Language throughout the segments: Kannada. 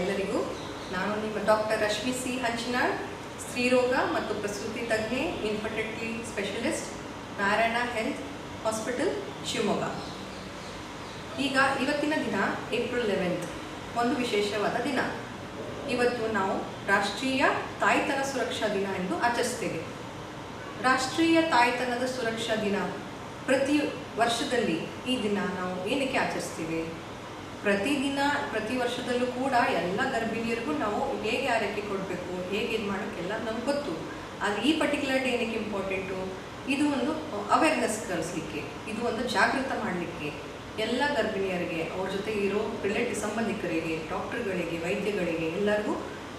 ಎಲ್ಲರಿಗೂ. ನಾನು ನಿಮ್ಮ ಡಾಕ್ಟರ್ ರಶ್ಮಿ ಸಿ ಹಂಚಿನಾಳ್, ಸ್ತ್ರೀರೋಗ ಮತ್ತು ಪ್ರಸೂತಿ ತಜ್ಞೆ, infertility specialist, Narayana health hospital, Shivamogga. ಈಗ ಇವತ್ತಿನ ದಿನ ಏಪ್ರಿಲ್ 11, ಒಂದು ವಿಶೇಷವಾದ ದಿನ. ಇವತ್ತು ನಾವು ರಾಷ್ಟ್ರೀಯ ತಾಯ್ತನ ಸುರಕ್ಷಾ ದಿನ ಎಂದು ಆಚರಿಸ್ತೇವೆ. ರಾಷ್ಟ್ರೀಯ ತಾಯ್ತನದ ಸುರಕ್ಷಾ ದಿನ ಪ್ರತಿ ವರ್ಷದಲ್ಲಿ ಈ ದಿನ ನಾವು ಏನಕ್ಕೆ ಆಚರಿಸ್ತೀವಿ? ಪ್ರತಿ ವರ್ಷದಲ್ಲೂ ಕೂಡ ಎಲ್ಲ ಗರ್ಭಿಣಿಯರಿಗೂ ನಾವು ಹೇಗೆ ಆರೈಕೆ ಕೊಡಬೇಕು, ಹೇಗೆ ಇದು ಮಾಡೋಕ್ಕೆಲ್ಲ ನಮ್ಗೆ ಗೊತ್ತು. ಆದರೆ ಈ ಪರ್ಟಿಕ್ಯುಲರ್ ಡೇ ಏನಕ್ಕೆ ಇಂಪಾರ್ಟೆಂಟು? ಇದು ಒಂದು ಅವೇರ್ನೆಸ್ ಕಲಿಸ್ಲಿಕ್ಕೆ, ಇದು ಒಂದು ಜಾಗೃತ ಮಾಡಲಿಕ್ಕೆ ಎಲ್ಲ ಗರ್ಭಿಣಿಯರಿಗೆ, ಅವ್ರ ಜೊತೆ ಇರೋ ಸಂಬಂಧಿಕರಿಗೆ, ಡಾಕ್ಟರ್ಗಳಿಗೆ, ವೈದ್ಯಗಳಿಗೆ ಎಲ್ಲರಿಗೂ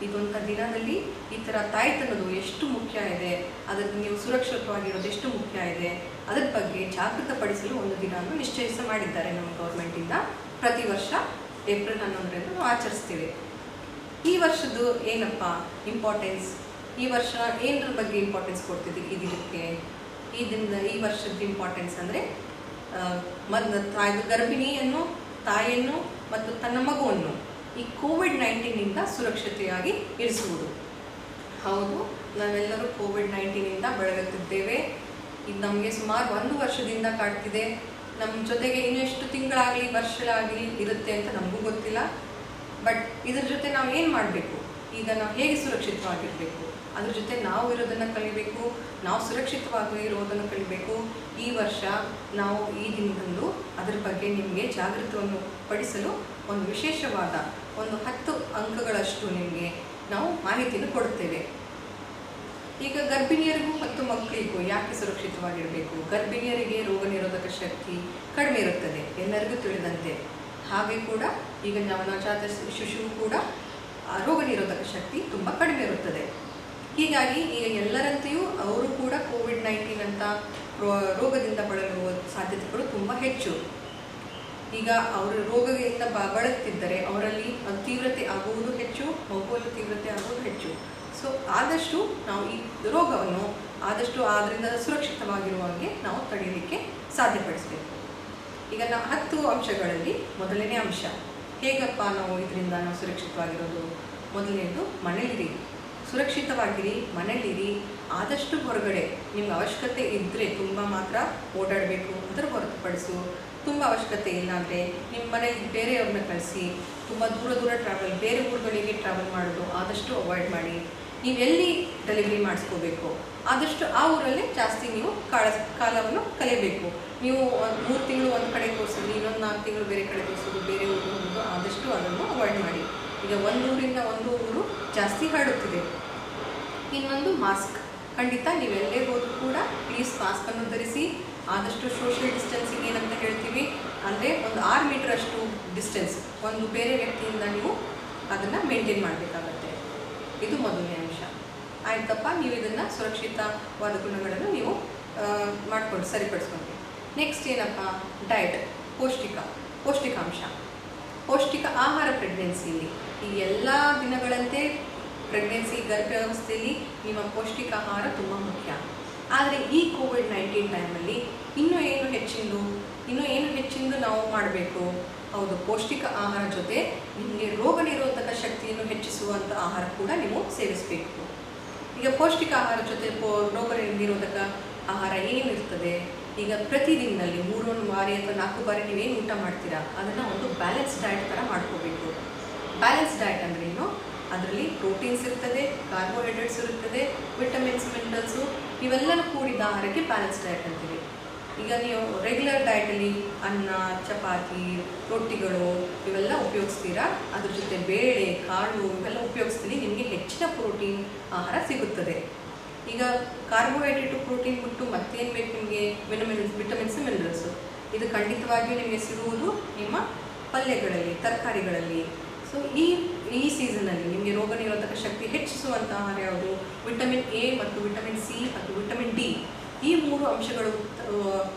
ಇದೊಂಥ ದಿನದಲ್ಲಿ ಈ ಥರ ತಾಯ್ತನದು ಎಷ್ಟು ಮುಖ್ಯ ಇದೆ, ಅದನ್ನು ನೀವು ಸುರಕ್ಷಿತವಾಗಿರೋದು ಎಷ್ಟು ಮುಖ್ಯ ಇದೆ, ಅದರ ಬಗ್ಗೆ ಜಾಗೃತಪಡಿಸಲು ಒಂದು ದಿನವನ್ನು ಮಾಡಿದ್ದಾರೆ ನಮ್ಮ ಗೌರ್ಮೆಂಟಿಂದ. ಪ್ರತಿ ವರ್ಷ ಏಪ್ರಿಲ್ 11 ನಾವು ಆಚರಿಸ್ತೀವಿ. ಈ ವರ್ಷದ್ದು ಏನಪ್ಪ ಇಂಪಾರ್ಟೆನ್ಸ್? ಈ ವರ್ಷ ಏನರ ಬಗ್ಗೆ ಇಂಪಾರ್ಟೆನ್ಸ್ ಕೊಡ್ತಿದ್ದೀವಿ ಈ ದಿನಕ್ಕೆ? ಈ ವರ್ಷದ ಇಂಪಾರ್ಟೆನ್ಸ್ ಅಂದರೆ ಗರ್ಭಿಣಿಯನ್ನು, ತಾಯಿಯನ್ನು ಮತ್ತು ತನ್ನ ಮಗುವನ್ನು ಈ ಕೋವಿಡ್-19 ಸುರಕ್ಷತೆಯಾಗಿ ಇರಿಸುವುದು. ಹೌದು, ನಾವೆಲ್ಲರೂ ಕೋವಿಡ್-19 ಬಳಲುತ್ತಿದ್ದೇವೆ. ಇದು ನಮಗೆ ಸುಮಾರು 1 ವರ್ಷದಿಂದ ಕಾಡ್ತಿದೆ. ನಮ್ಮ ಜೊತೆಗೆ ಇನ್ನೆಷ್ಟು ತಿಂಗಳಾಗಲಿ, ವರ್ಷಗಳಾಗಲಿ ಇರುತ್ತೆ ಅಂತ ನಮಗೂ ಗೊತ್ತಿಲ್ಲ. ಬಟ್ ಇದ್ರ ಜೊತೆ ನಾವು ಏನು ಮಾಡಬೇಕು? ಈಗ ನಾವು ಹೇಗೆ ಸುರಕ್ಷಿತವಾಗಿರಬೇಕು? ಅದ್ರ ಜೊತೆ ನಾವು ಇರೋದನ್ನು ಕಲಿಬೇಕು, ನಾವು ಸುರಕ್ಷಿತವಾಗಿ ಇರೋದನ್ನು ಕಲಿಬೇಕು. ಈ ವರ್ಷ ನಾವು ಈ ದಿನದಂದು ಅದರ ಬಗ್ಗೆ ನಿಮಗೆ ಜಾಗೃತವನ್ನು ಪಡಿಸಲು ಒಂದು ವಿಶೇಷವಾದ 10 ಅಂಕಗಳಷ್ಟು ನಿಮಗೆ ನಾವು ಮಾಹಿತಿಯನ್ನು ಕೊಡುತ್ತೇವೆ. ಈಗ ಗರ್ಭಿಣಿಯರಿಗೂ ಮತ್ತು ಮಕ್ಕಳಿಗೂ ಯಾಕೆ ಸುರಕ್ಷಿತವಾಗಿರಬೇಕು? ಗರ್ಭಿಣಿಯರಿಗೆ ರೋಗ ನಿರೋಧಕ ಶಕ್ತಿ ಕಡಿಮೆ ಇರುತ್ತದೆ, ಎಲ್ಲರಿಗೂ ತಿಳಿದಂತೆ. ಹಾಗೆ ಕೂಡ ಈಗ ನವಜಾತ ಶಿಶುವು ಕೂಡ ರೋಗ ನಿರೋಧಕ ಶಕ್ತಿ ತುಂಬ ಕಡಿಮೆ ಇರುತ್ತದೆ. ಹೀಗಾಗಿ ಈಗ ಎಲ್ಲರಂತೆಯೂ ಅವರು ಕೂಡ ಕೋವಿಡ್-19 ಅಂತ ರೋಗದಿಂದ ಬಳಲುವ ಸಾಧ್ಯತೆಗಳು ತುಂಬ ಹೆಚ್ಚು. ಈಗ ಅವರು ರೋಗದಿಂದ ಬಳಲುತ್ತಿದ್ದರೆ ಅವರಲ್ಲಿ ತೀವ್ರತೆ ಆಗುವುದು ಹೆಚ್ಚು, ಮಗುವಲ್ಲಿ ತೀವ್ರತೆ ಆಗುವುದು ಹೆಚ್ಚು. ಸೊ ಆದಷ್ಟು ನಾವು ಈ ರೋಗವನ್ನು ಅದರಿಂದ ಸುರಕ್ಷಿತವಾಗಿರುವ ಹಾಗೆ ನಾವು ತಡೆಯಲಿಕ್ಕೆ ಸಾಧ್ಯಪಡಿಸಬೇಕು. ಈಗ ನಾವು 10 ಅಂಶಗಳಲ್ಲಿ ಮೊದಲನೇ ಅಂಶ, ಹೇಗಪ್ಪ ನಾವು ಇದರಿಂದ ಸುರಕ್ಷಿತವಾಗಿರೋದು? ಮೊದಲನೇದು, ಮನೇಲಿರಿ, ಸುರಕ್ಷಿತವಾಗಿರಿ, ಮನೇಲಿರಿ. ಆದಷ್ಟು ಹೊರಗಡೆ ನಿಮ್ಗೆ ಅವಶ್ಯಕತೆ ಇದ್ದರೆ ತುಂಬ ಮಾತ್ರ ಓಡಾಡಬೇಕು, ಅದರ ಹೊರತುಪಡಿಸು. ತುಂಬ ಅವಶ್ಯಕತೆ ಇಲ್ಲ ಅಂದರೆ ನಿಮ್ಮ ಮನೆಯಲ್ಲಿ ಬೇರೆಯವ್ರನ್ನ ಕಳಿಸಿ. ತುಂಬ ದೂರ ಬೇರೆ ಊರುಗಳಿಗೆ ಟ್ರಾವೆಲ್ ಮಾಡೋದು ಆದಷ್ಟು ಅವಾಯ್ಡ್ ಮಾಡಿ. ನೀವು ಎಲ್ಲಿ ಡೆಲಿವರಿ ಮಾಡಿಸ್ಕೋಬೇಕು ಆದಷ್ಟು ಆ ಊರಲ್ಲೇ ಜಾಸ್ತಿ ನೀವು ಕಾಲವನ್ನು ಕಲಿಯಬೇಕು. ನೀವು 3 ತಿಂಗಳು ಒಂದು ಕಡೆ ತೋರಿಸಿದ್ರಿ, ಇನ್ನೊಂದು 4 ತಿಂಗಳು ಬೇರೆ ಕಡೆ ತೋರಿಸೋದು, ಬೇರೆ ಊರಿಗೆ ಹೋಗೋದು, ಆದಷ್ಟು ಅದನ್ನು ಅವಾಯ್ಡ್ ಮಾಡಿ. ಈಗ ಒಂದು ಊರಿಂದ ಒಂದು ಊರು ಜಾಸ್ತಿ ಹರಡುತ್ತಿದೆ. ಇನ್ನೊಂದು, ಮಾಸ್ಕ್. ಖಂಡಿತ ನೀವೆಲ್ಲೇ ಹೋದರೂ ಕೂಡ ಪ್ಲೀಸ್ ಮಾಸ್ಕನ್ನು ಧರಿಸಿ. ಆದಷ್ಟು ಸೋಷಿಯಲ್ ಡಿಸ್ಟೆನ್ಸಿಂಗ್ ಏನಂತ ಹೇಳ್ತೀವಿ ಅಂದರೆ ಒಂದು 6 ಮೀಟರ್ ಅಷ್ಟು ಡಿಸ್ಟೆನ್ಸ್ ಒಂದು ಬೇರೆ ವ್ಯಕ್ತಿಯಿಂದ ನೀವು ಅದನ್ನು ಮೇಂಟೈನ್ ಮಾಡಬೇಕಾಗತ್ತೆ. ಇದು ಮೊದಲನೇ ಅಂಶ. ಆಯ್ತಪ್ಪ, ನೀವು ಇದನ್ನು ಸುರಕ್ಷಿತವಾದ ಗುಣಗಳನ್ನು ನೀವು ಮಾಡಿಕೊಂಡು ಸರಿಪಡಿಸ್ಕೊಂಡು. ನೆಕ್ಸ್ಟ್ ಏನಪ್ಪ? ಡಯಟ್, ಪೌಷ್ಟಿಕಾಂಶ, ಪೌಷ್ಟಿಕ ಆಹಾರ. ಪ್ರೆಗ್ನೆನ್ಸಿಯಲ್ಲಿ ಈ ಎಲ್ಲ ದಿನಗಳಂತೆ ಪ್ರೆಗ್ನೆನ್ಸಿ ಗರ್ಭಾವಸ್ಥೆಯಲ್ಲಿ ನಿಮ್ಮ ಪೌಷ್ಟಿಕ ಆಹಾರ ತುಂಬ ಮುಖ್ಯ. ಆದರೆ ಈ ಕೋವಿಡ್-19 ಟೈಮಲ್ಲಿ ಇನ್ನೂ ಏನು ಹೆಚ್ಚಿಂದು ನಾವು ಮಾಡಬೇಕು? ಹೌದು, ಪೌಷ್ಟಿಕ ಆಹಾರ ಜೊತೆ ನಿಮಗೆ ರೋಗ ನಿರೋಧಕ ಶಕ್ತಿಯನ್ನು ಹೆಚ್ಚಿಸುವಂಥ ಆಹಾರ ಕೂಡ ನೀವು ಸೇವಿಸಬೇಕು. ಈಗ ಪೌಷ್ಟಿಕ ಆಹಾರ ಜೊತೆ ರೋಗ ನಿರೋಧಕ ಆಹಾರ ಏನಿರ್ತದೆ? ಈಗ ಪ್ರತಿದಿನದಲ್ಲಿ 3 ಬಾರಿ ಅಥವಾ 4 ಬಾರಿ ನೀವೇನು ಊಟ ಮಾಡ್ತೀರಾ ಅದನ್ನು ಒಂದು ಬ್ಯಾಲೆನ್ಸ್ ಡಯಟ್ ಥರ ಮಾಡ್ಕೋಬೇಕು. ಬ್ಯಾಲೆನ್ಸ್ ಡಯಟ್ ಅಂದರೆ ಏನು? ಅದರಲ್ಲಿ ಪ್ರೋಟೀನ್ಸ್ ಇರ್ತದೆ, ಕಾರ್ಬೋಹೈಡ್ರೇಟ್ಸ್ ಇರುತ್ತದೆ, ವಿಟಮಿನ್ಸ್, ಮಿನರಲ್ಸು, ಇವೆಲ್ಲನೂ ಕೂಡಿದ ಆಹಾರಕ್ಕೆ ಬ್ಯಾಲೆನ್ಸ್ ಡಯಟ್ ಅಂತೀವಿ. ಈಗ ನೀವು ರೆಗ್ಯುಲರ್ ಡಯಟಲ್ಲಿ ಅನ್ನ, ಚಪಾತಿ, ರೊಟ್ಟಿಗಳು ಇವೆಲ್ಲ ಉಪಯೋಗಿಸ್ತೀರಾ, ಅದ್ರ ಜೊತೆ ಬೇಳೆ, ಕಾಳು ಇವೆಲ್ಲ ಉಪಯೋಗಿಸ್ತೀರಿ, ನಿಮಗೆ ಹೆಚ್ಚಿನ ಪ್ರೋಟೀನ್ ಆಹಾರ ಸಿಗುತ್ತದೆ. ಈಗ ಕಾರ್ಬೋಹೈಡ್ರೇಟು, ಪ್ರೋಟೀನ್ ಬಿಟ್ಟು ಮತ್ತೇನು ಬೇಕು ನಿಮಗೆ? Vitamins, minerals. ಇದು ಖಂಡಿತವಾಗಿಯೂ ನಿಮಗೆ ಸಿಗುವುದು ನಿಮ್ಮ ಪಲ್ಯಗಳಲ್ಲಿ, ತರಕಾರಿಗಳಲ್ಲಿ. ಸೊ ಈ ಸೀಸನಲ್ಲಿ ನಿಮಗೆ ರೋಗ ನಿರೋಧಕ ಶಕ್ತಿ ಹೆಚ್ಚಿಸುವಂಥ ಆಹಾರ ಯಾವುದು? ವಿಟಮಿನ್ ಎ ಮತ್ತು ವಿಟಮಿನ್ ಸಿ ಮತ್ತು ವಿಟಮಿನ್ ಡಿ, ಈ 3 ಅಂಶಗಳು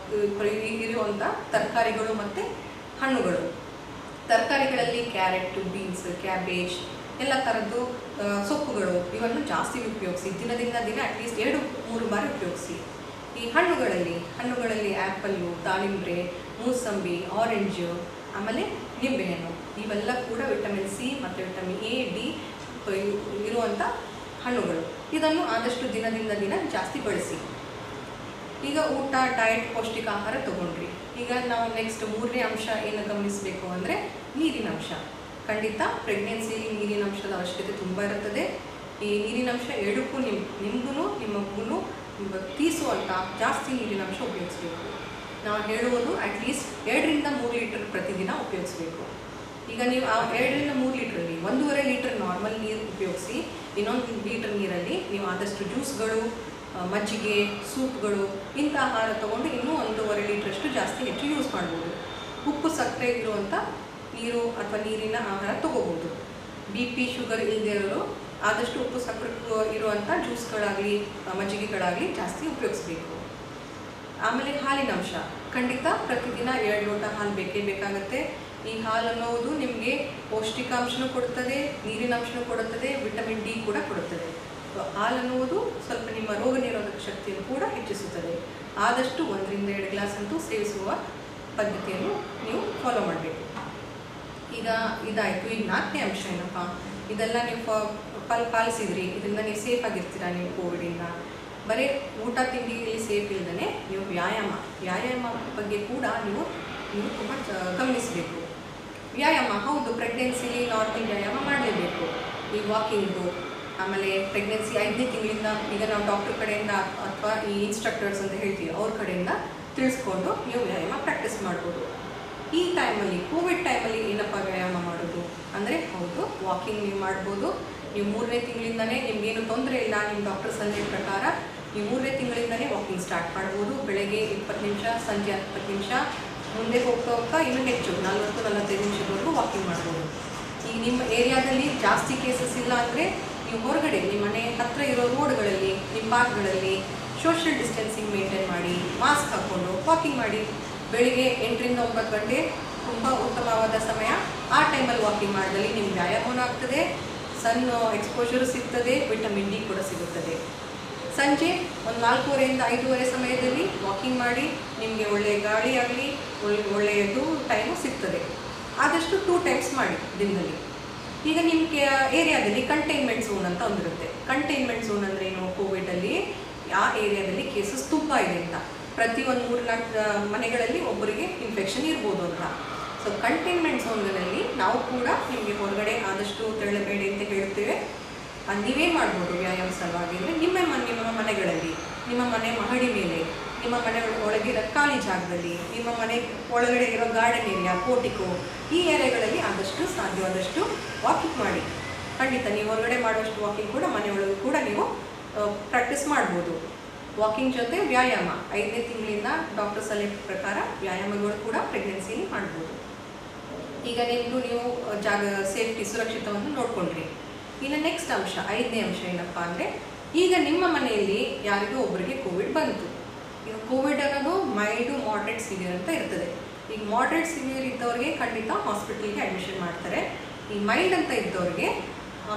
ಇರುವಂಥ ತರಕಾರಿಗಳು ಮತ್ತು ಹಣ್ಣುಗಳು. ತರಕಾರಿಗಳಲ್ಲಿ ಕ್ಯಾರೆಟ್, ಬೀನ್ಸ್, ಕ್ಯಾಬೇಜ್, ಎಲ್ಲ ಥರದ್ದು ಸೊಪ್ಪುಗಳು ಇವನ್ನು ಜಾಸ್ತಿ ಉಪಯೋಗಿಸಿ. ದಿನದಿಂದ ದಿನ ಅಟ್ಲೀಸ್ಟ್ 2-3 ಬಾರಿ ಉಪಯೋಗಿಸಿ. ಈ ಹಣ್ಣುಗಳಲ್ಲಿ ಆ್ಯಪಲ್ಲು, ದಾಳಿಂಬೆ, ಮೂಸಂಬಿ, ಆರೆಂಜು, ಆಮೇಲೆ ನಿಂಬೆಹಣ್ಣು ಇವೆಲ್ಲ ಕೂಡ ವಿಟಮಿನ್ ಸಿ ಮತ್ತು ವಿಟಮಿನ್ ಎ ಡಿ ಇರುವಂಥ ಹಣ್ಣುಗಳು. ಇದನ್ನು ಆದಷ್ಟು ದಿನದಿಂದ ದಿನ ಜಾಸ್ತಿ ಬಳಸಿ. ಈಗ ಊಟ, ಡಯಟ್, ಪೌಷ್ಟಿಕ ಆಹಾರ ತಗೊಂಡ್ರಿ. ಈಗ ನಾವು ನೆಕ್ಸ್ಟ್ 3ನೇ ಅಂಶ ಏನು ಗಮನಿಸಬೇಕು ಅಂದರೆ ನೀರಿನ ಅಂಶ. ಖಂಡಿತ ಪ್ರೆಗ್ನೆನ್ಸಿಯಲ್ಲಿ ನೀರಿನ ಅಂಶದ ಅವಶ್ಯಕತೆ ತುಂಬ ಇರುತ್ತದೆ. ಈ ನೀರಿನ ಅಂಶ ಎರಡಕ್ಕೂ ನಿಮಗೂ ನಿಮ್ಮ ಮಗುನೂ ತೀಸುವಂಥ ಜಾಸ್ತಿ ನೀರಿನ ಅಂಶ ಉಪಯೋಗಿಸಬೇಕು. ನಾವು ಹೇಳುವುದು ಅಟ್ಲೀಸ್ಟ್ 2 ರಿಂದ 3 ಲೀಟರ್ ಪ್ರತಿದಿನ ಉಪಯೋಗಿಸಬೇಕು. ಈಗ ನೀವು ಆ 2 ರಿಂದ 3 ಲೀಟ್ರಲ್ಲಿ 1.5 ಲೀಟರ್ ನಾರ್ಮಲ್ ನೀರು ಉಪಯೋಗಿಸಿ, ಇನ್ನೊಂದು ಲೀಟರ್ ನೀರಲ್ಲಿ ನೀವು ಆದಷ್ಟು ಜ್ಯೂಸ್ಗಳು, ಮಜ್ಜಿಗೆ, ಸೂಪ್ಗಳು ಇಂಥ ಆಹಾರ ತೊಗೊಂಡು ಇನ್ನೂ 1.5 ಲೀಟ್ರಷ್ಟು ಜಾಸ್ತಿ ಹೆಚ್ಚು ಯೂಸ್ ಮಾಡ್ಬೋದು. ಉಪ್ಪು ಸಕ್ಕರೆ ಇರುವಂಥ ನೀರು ಅಥವಾ ನೀರಿನ ಆಹಾರ ತೊಗೋಬೋದು. BP ಶುಗರ್ ಇಲ್ಲದೆ ಇರೋರು ಆದಷ್ಟು ಉಪ್ಪು ಸಕ್ಕರೆ ಇರುವಂಥ ಜ್ಯೂಸ್ಗಳಾಗಲಿ ಮಜ್ಜಿಗೆಗಳಾಗಲಿ ಜಾಸ್ತಿ ಉಪಯೋಗಿಸ್ಬೇಕು. ಆಮೇಲೆ ಹಾಲಿನ ಅಂಶ. ಖಂಡಿತ ಪ್ರತಿದಿನ 2 ಲೋಟ ಹಾಲು ಬೇಕೇ ಬೇಕಾಗುತ್ತೆ. ಈ ಹಾಲು ಅನ್ನೋದು ನಿಮಗೆ ಪೌಷ್ಟಿಕಾಂಶನೂ ಕೊಡುತ್ತದೆ, ನೀರಿನ ಅಂಶನೂ ಕೊಡುತ್ತದೆ, ವಿಟಮಿನ್ ಡಿ ಕೂಡ ಕೊಡುತ್ತದೆ. ಹಾಲು ಅನ್ನುವುದು ಸ್ವಲ್ಪ ನಿಮ್ಮ ರೋಗ ನಿರೋಧಕ ಶಕ್ತಿಯನ್ನು ಕೂಡ ಹೆಚ್ಚಿಸುತ್ತದೆ. ಆದಷ್ಟು 1 ರಿಂದ 2 ಗ್ಲಾಸ್ ಅಂತೂ ಸೇವಿಸುವ ಪದ್ಧತಿಯನ್ನು ನೀವು ಫಾಲೋ ಮಾಡಬೇಕು. ಈಗ ಇದಾಯಿತು. ಈಗ 4ನೇ ಅಂಶ ಏನಪ್ಪ, ಇದೆಲ್ಲ ನೀವು ಪಾಲಿಸಿದ್ರಿ, ಇದರಿಂದ ನೀವು ಸೇಫ್ ಆಗಿರ್ತೀರಾ. ನೀವು ಕೋವಿಡಿಂದ ಬರೀ ಊಟ ತಿಂಡಿಯಲ್ಲಿ ಸೇಫ್ ಇಲ್ಲದೇ ನೀವು ವ್ಯಾಯಾಮ ಬಗ್ಗೆ ಕೂಡ ನೀವು ತುಂಬ ಗಮನಿಸಬೇಕು. ವ್ಯಾಯಾಮ ಹೌದು, ಪ್ರೆಗ್ನೆನ್ಸಿಲಿ ನಾರ್ಮಲ್ ವ್ಯಾಯಾಮ ಮಾಡಲೇಬೇಕು. ಈ ವಾಕಿಂಗು, ಆಮೇಲೆ ಪ್ರೆಗ್ನೆನ್ಸಿ 5ನೇ ತಿಂಗಳಿಂದ ಈಗ ನಾವು ಡಾಕ್ಟರ್ ಕಡೆಯಿಂದ ಅಥವಾ ಈ ಇನ್ಸ್ಟ್ರಕ್ಟರ್ಸ್ ಅಂತ ಹೇಳ್ತೀವಿ ಅವ್ರ ಕಡೆಯಿಂದ ತಿಳಿಸ್ಕೊಂಡು ನೀವು ವ್ಯಾಯಾಮ ಪ್ರಾಕ್ಟೀಸ್ ಮಾಡ್ಬೋದು. ಈ ಟೈಮಲ್ಲಿ ಕೋವಿಡ್ ಟೈಮಲ್ಲಿ ಏನಪ್ಪ ವ್ಯಾಯಾಮ ಮಾಡೋದು ಅಂದರೆ, ಹೌದು ವಾಕಿಂಗ್ ನೀವು ಮಾಡ್ಬೋದು. ನೀವು 3ನೇ ತಿಂಗಳಿಂದನೇ ನಿಮಗೇನು ತೊಂದರೆ ಇಲ್ಲ, ನಿಮ್ಮ ಡಾಕ್ಟರ್ ಸಲಹೆ ಪ್ರಕಾರ ನೀವು 3ನೇ ತಿಂಗಳಿಂದನೇ ವಾಕಿಂಗ್ ಸ್ಟಾರ್ಟ್ ಮಾಡ್ಬೋದು. ಬೆಳಗ್ಗೆ 20 ನಿಮಿಷ, ಸಂಜೆ 20 ನಿಮಿಷ, ಮುಂದೆ ಹೋಗ್ತಾ ಇನ್ನೂ ಹೆಚ್ಚು 40-45 ನಿಮಿಷದವರೆಗೂ ವಾಕಿಂಗ್ ಮಾಡ್ಬೋದು. ಈಗ ನಿಮ್ಮ ಏರಿಯಾದಲ್ಲಿ ಜಾಸ್ತಿ ಕೇಸಸ್ ಇಲ್ಲ ಅಂದರೆ ನೀವು ಹೊರಗಡೆ ನಿಮ್ಮ ಮನೆ ಹತ್ತಿರ ಇರೋ ರೋಡ್ಗಳಲ್ಲಿ, ನಿಮ್ಮ ಪಾರ್ಕ್ಗಳಲ್ಲಿ ಸೋಷಿಯಲ್ ಡಿಸ್ಟೆನ್ಸಿಂಗ್ ಮೇಂಟೈನ್ ಮಾಡಿ, ಮಾಸ್ಕ್ ಹಾಕ್ಕೊಂಡು ವಾಕಿಂಗ್ ಮಾಡಿ. ಬೆಳಿಗ್ಗೆ 8 ರಿಂದ 9 ಗಂಟೆ ತುಂಬ ಉತ್ತಮವಾದ ಸಮಯ. ಆ ಟೈಮಲ್ಲಿ ವಾಕಿಂಗ್ ಮಾಡಿದಲ್ಲಿ ನಿಮ್ಮ ವ್ಯಾಯಾಮವೂ ಆಗ್ತದೆ, ಸನ್ ಎಕ್ಸ್ಪೋಜರು ಸಿಗ್ತದೆ, ವಿಟಮಿನ್ ಡಿ ಕೂಡ ಸಿಗುತ್ತದೆ. ಸಂಜೆ ಒಂದು 4:30 ರಿಂದ 5:30 ಸಮಯದಲ್ಲಿ ವಾಕಿಂಗ್ ಮಾಡಿ, ನಿಮಗೆ ಒಳ್ಳೆಯ ಗಾಳಿ ಆಗಲಿ ಒಳ್ಳೆಯದು ಟೈಮು ಸಿಗ್ತದೆ. ಆದಷ್ಟು 2 ಟೈಮ್ಸ್ ಮಾಡಿ ದಿನದಲ್ಲಿ. ಈಗ ನಿಮಗೆ ಏರಿಯಾದಲ್ಲಿ ಕಂಟೈನ್ಮೆಂಟ್ ಝೋನ್ ಅಂತ ಒಂದಿರುತ್ತೆ. ಕಂಟೈನ್ಮೆಂಟ್ ಝೋನ್ ಅಂದರೆ ಏನು, ಕೋವಿಡಲ್ಲಿ ಆ ಏರಿಯಾದಲ್ಲಿ ಕೇಸಸ್ ತುಂಬ ಇದೆ ಅಂತ, ಪ್ರತಿ 1-3-4 ಮನೆಗಳಲ್ಲಿ ಒಬ್ಬರಿಗೆ ಇನ್ಫೆಕ್ಷನ್ ಇರ್ಬೋದು ಅಂತ. ಸೊ ಕಂಟೈನ್ಮೆಂಟ್ ಝೋನ್ಗಳಲ್ಲಿ ನಾವು ಕೂಡ ನಿಮಗೆ ಹೊರಗಡೆ ಆದಷ್ಟು ತೆರಳಬೇಡಿ ಅಂತ ಹೇಳ್ತೇವೆ. ನೀವೇ ಮಾಡ್ಬೋದು ವ್ಯಾಯಾಮ ಸಲುವಾಗಿ. ಅಂದರೆ ನಿಮ್ಮ ಮನೆಗಳಲ್ಲಿ, ನಿಮ್ಮ ಮನೆ ಮಹಡಿ ಮೇಲೆ, ನಿಮ್ಮ ಮನೆ ಒಳಗಿರೋ ಖಾಲಿ ಜಾಗದಲ್ಲಿ, ನಿಮ್ಮ ಮನೆ ಒಳಗಡೆ ಇರೋ ಗಾರ್ಡನ್ ಏರಿಯಾ, ಪೋರ್ಟಿಕೋ, ಈ ಏರಿಯಾಗಳಲ್ಲಿ ಆದಷ್ಟು ಸಾಧ್ಯವಾದಷ್ಟು ವಾಕಿಂಗ್ ಮಾಡಿ. ಖಂಡಿತ ನೀವು ಹೊರಗಡೆ ಮಾಡುವಷ್ಟು ವಾಕಿಂಗ್ ಕೂಡ ಮನೆಯೊಳಗೂ ಕೂಡ ನೀವು ಪ್ರಾಕ್ಟೀಸ್ ಮಾಡ್ಬೋದು. ವಾಕಿಂಗ್ ಜೊತೆ ವ್ಯಾಯಾಮ 5ನೇ ತಿಂಗಳಿಂದ ಡಾಕ್ಟರ್ ಸಲಹೆ ಪ್ರಕಾರ ವ್ಯಾಯಾಮಗಳು ಕೂಡ ಪ್ರೆಗ್ನೆನ್ಸಿಯಲ್ಲಿ ಮಾಡ್ಬೋದು. ಈಗ ನಿಮ್ಮದು ನೀವು ಸೇಫ್ಟಿ ಸುರಕ್ಷಿತವನ್ನು ನೋಡ್ಕೊಂಡ್ರಿ. ಇನ್ನು ನೆಕ್ಸ್ಟ್ ಅಂಶ 5ನೇ ಅಂಶ ಏನಪ್ಪ ಅಂದರೆ, ಈಗ ನಿಮ್ಮ ಮನೆಯಲ್ಲಿ ಯಾರಿಗೂ ಒಬ್ಬರಿಗೆ ಕೋವಿಡ್ ಬಂತು. ಈಗ ಕೋವಿಡ್ ಅನ್ನೋದು ಮೈಲ್ಡು, ಮಾಡ್ರೇಟ್, ಸಿವಿಯರ್ ಅಂತ ಇರ್ತದೆ. ಈಗ ಮಾಡ್ರೇಟ್ ಸಿವಿಯರ್ ಇದ್ದವ್ರಿಗೆ ಖಂಡಿತ ಹಾಸ್ಪಿಟಲ್ಗೆ ಅಡ್ಮಿಷನ್ ಮಾಡ್ತಾರೆ. ಈ ಮೈಲ್ಡ್ ಅಂತ ಇದ್ದವ್ರಿಗೆ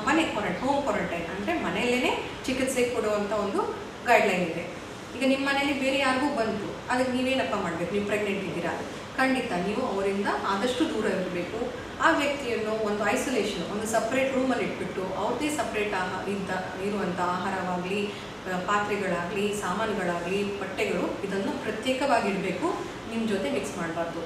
ಮನೆ ಹೋಮ್ ಕ್ವಾರಂಟೈನ್ ಅಂದರೆ ಮನೆಯಲ್ಲೇ ಚಿಕಿತ್ಸೆ ಕೊಡುವಂಥ ಒಂದು ಗೈಡ್ಲೈನ್ ಇದೆ. ಈಗ ನಿಮ್ಮ ಮನೆಯಲ್ಲಿ ಬೇರೆ ಯಾರಿಗೂ ಬಂತು, ಅದಕ್ಕೆ ನೀವೇನಪ್ಪ ಮಾಡಬೇಕು? ನೀವು ಪ್ರೆಗ್ನೆಂಟ್ ಇದ್ದೀರಾ, ಖಂಡಿತ ನೀವು ಅವರಿಂದ ಆದಷ್ಟು ದೂರ ಇರಬೇಕು. ಆ ವ್ಯಕ್ತಿಯನ್ನು ಒಂದು ಐಸೋಲೇಷನ್, ಒಂದು ಸಪ್ರೇಟ್ ರೂಮಲ್ಲಿ ಇಟ್ಬಿಟ್ಟು ಅವ್ರದ್ದೇ ಸಪ್ರೇಟ್ ಇರುವಂಥ ಆಹಾರವಾಗಲಿ, ಪಾತ್ರೆಗಳಾಗಲಿ, ಸಾಮಾನುಗಳಾಗಲಿ, ಬಟ್ಟೆಗಳು ಇದನ್ನು ಪ್ರತ್ಯೇಕವಾಗಿಡಬೇಕು. ನಿಮ್ಮ ಜೊತೆ ಮಿಕ್ಸ್ ಮಾಡಬಾರ್ದು.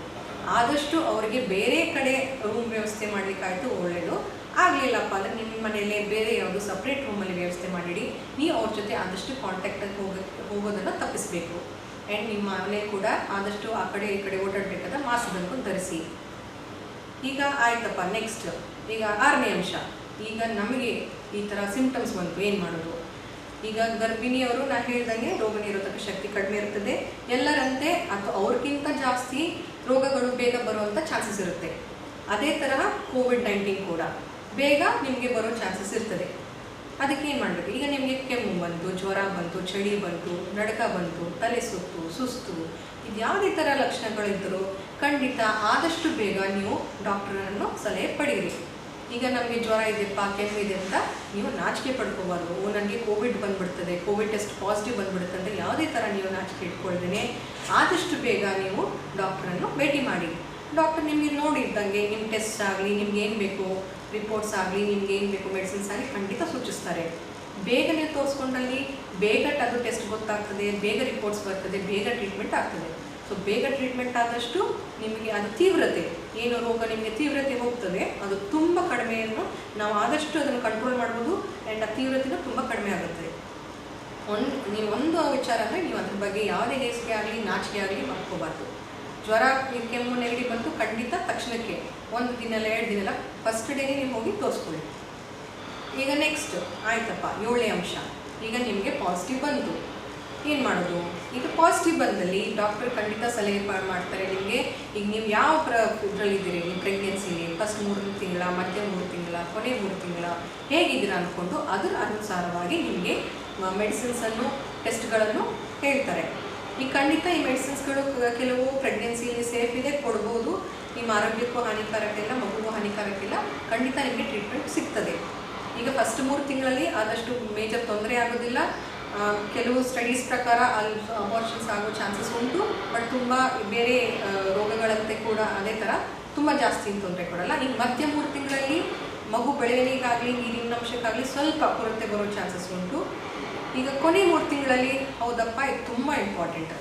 ಆದಷ್ಟು ಅವರಿಗೆ ಬೇರೆ ಕಡೆ ರೂಮ್ ವ್ಯವಸ್ಥೆ ಮಾಡಲಿಕ್ಕಾಯಿತು ಒಳ್ಳೆಯದು. ಆಗಲಿಲ್ಲಪ್ಪ ಅಂದರೆ ನಿಮ್ಮ ಮನೆಯಲ್ಲೇ ಬೇರೆ ಯಾವುದು ಸಪ್ರೇಟ್ ರೂಮಲ್ಲಿ ವ್ಯವಸ್ಥೆ ಮಾಡಿಡಿ. ನೀವು ಅವ್ರ ಜೊತೆ ಆದಷ್ಟು ಕಾಂಟ್ಯಾಕ್ಟಲ್ಲಿ ಹೋಗೋದನ್ನು ತಪ್ಪಿಸಬೇಕು. ಆ್ಯಂಡ್ ನಿಮ್ಮ ಮನೆ ಕೂಡ ಆದಷ್ಟು ಆ ಕಡೆ ಈ ಕಡೆ ಓಡಾಡಬೇಕಾದ್ರೆ ಮಾಸ್ಕ್ ಬಂದ್ಕೊಂಡು ಧರಿಸಿ. ಈಗ ಆಯ್ತಪ್ಪ, ನೆಕ್ಸ್ಟ್ ಈಗ 6ನೇ ಅಂಶ. ಈಗ ನಮಗೆ ಈ ಥರ ಸಿಂಪ್ಟಮ್ಸ್ ಬಂತು, ಏನು ಮಾಡೋದು? ಈಗ ಗರ್ಭಿಣಿಯವರು ನಾನು ಹೇಳ್ದಂಗೆ ರೋಗ ನಿರೋಧಕ ಶಕ್ತಿ ಕಡಿಮೆ ಇರ್ತದೆ. ಎಲ್ಲರಂತೆ ಅಥವಾ ಅವ್ರಿಗಿಂತ ಜಾಸ್ತಿ ರೋಗಗಳು ಬೇಗ ಬರುವಂಥ ಚಾನ್ಸಸ್ ಇರುತ್ತೆ. ಅದೇ ತರಹ ಕೋವಿಡ್-19 ಕೂಡ ಬೇಗ ನಿಮಗೆ ಬರೋ ಚಾನ್ಸಸ್ ಇರ್ತದೆ. ಅದಕ್ಕೆ ಏನು ಮಾಡಬೇಕು? ಈಗ ನಿಮಗೆ ಕೆಮ್ಮು ಬಂತು, ಜ್ವರ ಬಂತು, ಚಳಿ ಬಂತು, ನಡುಕ ಬಂತು, ತಲೆ ಸುಸ್ತು, ಇದು ಯಾವುದೇ ಥರ ಲಕ್ಷಣಗಳಿದ್ದರೂ ಖಂಡಿತ ಆದಷ್ಟು ಬೇಗ ನೀವು ಡಾಕ್ಟರನ್ನು ಸಲಹೆ ಪಡೆಯಿರಿ. ಈಗ ನಮಗೆ ಜ್ವರ ಇದೆಯಪ್ಪ, ಕೆಮ್ಮು ಇದೆ ಅಂತ ನೀವು ನಾಚಿಕೆ ಪಡ್ಕೋಬಾರ್ದು. ನನಗೆ ಕೋವಿಡ್ ಬಂದುಬಿಡ್ತದೆ, ಕೋವಿಡ್ ಟೆಸ್ಟ್ ಪಾಸಿಟಿವ್ ಬಂದುಬಿಡುತ್ತೆ ಅಂತ ಯಾವುದೇ ಥರ ನೀವು ನಾಚಿಕೆ ಇಟ್ಕೊಳ್ದೇನೆ ಆದಷ್ಟು ಬೇಗ ನೀವು ಡಾಕ್ಟರನ್ನು ಭೇಟಿ ಮಾಡಿ. ಡಾಕ್ಟರ್ ನಿಮಗೆ ನೋಡಿದ್ದಂಗೆ ನಿಮ್ಮ ಟೆಸ್ಟ್ ಆಗಲಿ, ನಿಮ್ಗೆ ಏನು ಬೇಕು ರಿಪೋರ್ಟ್ಸ್ ಆಗಲಿ, ನಿಮ್ಗೆ ಏನು ಬೇಕು ಮೆಡಿಸಿನ್ಸ್ ಆಗಲಿ ಖಂಡಿತ ಸೂಚಿಸ್ತಾರೆ. ಬೇಗ ನೀವು ತೋರಿಸ್ಕೊಂಡಲ್ಲಿ ಬೇಗ ಅದು ಟೆಸ್ಟ್ ಗೊತ್ತಾಗ್ತದೆ, ಬೇಗ ರಿಪೋರ್ಟ್ಸ್ ಬರ್ತದೆ, ಬೇಗ ಟ್ರೀಟ್ಮೆಂಟ್ ಆಗ್ತದೆ. ಸೊ ಬೇಗ ಟ್ರೀಟ್ಮೆಂಟ್ ಆದಷ್ಟು ನಿಮಗೆ ಅದು ತೀವ್ರತೆ, ಏನು ರೋಗ ನಿಮಗೆ ತೀವ್ರತೆ ಹೋಗ್ತದೆ ಅದು ತುಂಬ ಕಡಿಮೆಯನ್ನು ನಾವು ಆದಷ್ಟು ಅದನ್ನು ಕಂಟ್ರೋಲ್ ಮಾಡ್ಬೋದು. ಆ್ಯಂಡ್ ಆ ತೀವ್ರತೆನೂ ತುಂಬ ಕಡಿಮೆ ಆಗುತ್ತೆ. ಒಂದು ವಿಚಾರ ಅಂದರೆ ನೀವು ಅದ್ರ ಬಗ್ಗೆ ಯಾವುದೇ ಹೇಸಿಗೆ ಆಗಲಿ, ನಾಚಿಕೆ ಆಗಲಿ ಮಾಡ್ಕೋಬಾರ್ದು. ಜ್ವರ, ಕೆಮ್ಮು, ನೆಗಡಿ ಬಂತು ಖಂಡಿತ ತಕ್ಷಣಕ್ಕೆ 1 ದಿನ ಇಲ್ಲ 2 ದಿನ ಇಲ್ಲ, ಫಸ್ಟ್ ಡೇಗೆ ನೀವು ಹೋಗಿ ತೋರಿಸ್ಕೊಳ್ಳಿ. ಈಗ ನೆಕ್ಸ್ಟ್ ಆಯ್ತಪ್ಪ 7ನೇ ಅಂಶ, ಈಗ ನಿಮಗೆ ಪಾಸಿಟಿವ್ ಬಂತು, ಏನು ಮಾಡೋದು? ಈಗ ಪಾಸಿಟಿವ್ ಬಂದಲ್ಲಿ ಡಾಕ್ಟರ್ ಖಂಡಿತ ಸಲಹೆ ಮಾಡ್ತಾರೆ ನಿಮಗೆ. ಈಗ ನೀವು ಯಾವ ಇದರಲ್ಲಿದ್ದೀರಿ, ನೀವು ಪ್ರೆಗ್ನೆನ್ಸಿಲಿ ಫಸ್ಟ್ 3 ತಿಂಗಳ, ಮಧ್ಯ 3 ತಿಂಗಳ, ಕೊನೆ 3 ತಿಂಗಳ ಹೇಗಿದ್ದೀರಾ ಅಂದ್ಕೊಂಡು ಅದರ ಅನುಸಾರವಾಗಿ ನಿಮಗೆ ಮೆಡಿಸಿನ್ಸನ್ನು, ಟೆಸ್ಟ್ಗಳನ್ನು ಹೇಳ್ತಾರೆ. ಈಗ ಖಂಡಿತ ಈ ಮೆಡಿಸಿನ್ಸ್ಗಳು ಕೆಲವು ಪ್ರೆಗ್ನೆನ್ಸಿಯಲ್ಲಿ ಸೇಫ್ ಇದೆ, ಕೊಡ್ಬೋದು. ನಿಮ್ಮ ಆರೋಗ್ಯಕ್ಕೂ ಹಾನಿಕಾರಕ ಇಲ್ಲ, ಮಗುಗೂ ಹಾನಿಕಾರಕ ಇಲ್ಲ, ಖಂಡಿತ ನಿಮಗೆ ಟ್ರೀಟ್ಮೆಂಟ್ ಸಿಗ್ತದೆ. ಈಗ ಫಸ್ಟ್ 3 ತಿಂಗಳಲ್ಲಿ ಆದಷ್ಟು ಮೇಜರ್ ತೊಂದರೆ ಆಗೋದಿಲ್ಲ. ಕೆಲವು ಸ್ಟಡೀಸ್ ಪ್ರಕಾರ ಅಲ್ಲಿ ಅಬಾರ್ಷನ್ಸ್ ಆಗೋ ಚಾನ್ಸಸ್ ಉಂಟು, ಬಟ್ ತುಂಬ ಬೇರೆ ರೋಗಗಳಂತೆ ಕೂಡ ಅದೇ ಥರ ತುಂಬ ಜಾಸ್ತಿ ತೊಂದರೆ ಕೊಡಲ್ಲ. ಈಗ ಮಧ್ಯ 3 ತಿಂಗಳಲ್ಲಿ ಮಗು ಬೆಳವಣಿಗೆಗಾಗಲಿ, ನೀರಿನ ಅಂಶಕ್ಕಾಗಲಿ ಸ್ವಲ್ಪ ಕೊರತೆ ಬರೋ ಚಾನ್ಸಸ್ ಉಂಟು. ಈಗ ಕೊನೆ 3 ತಿಂಗಳಲ್ಲಿ ಹೌದಪ್ಪ, ಇದು ತುಂಬ ಇಂಪಾರ್ಟೆಂಟ್.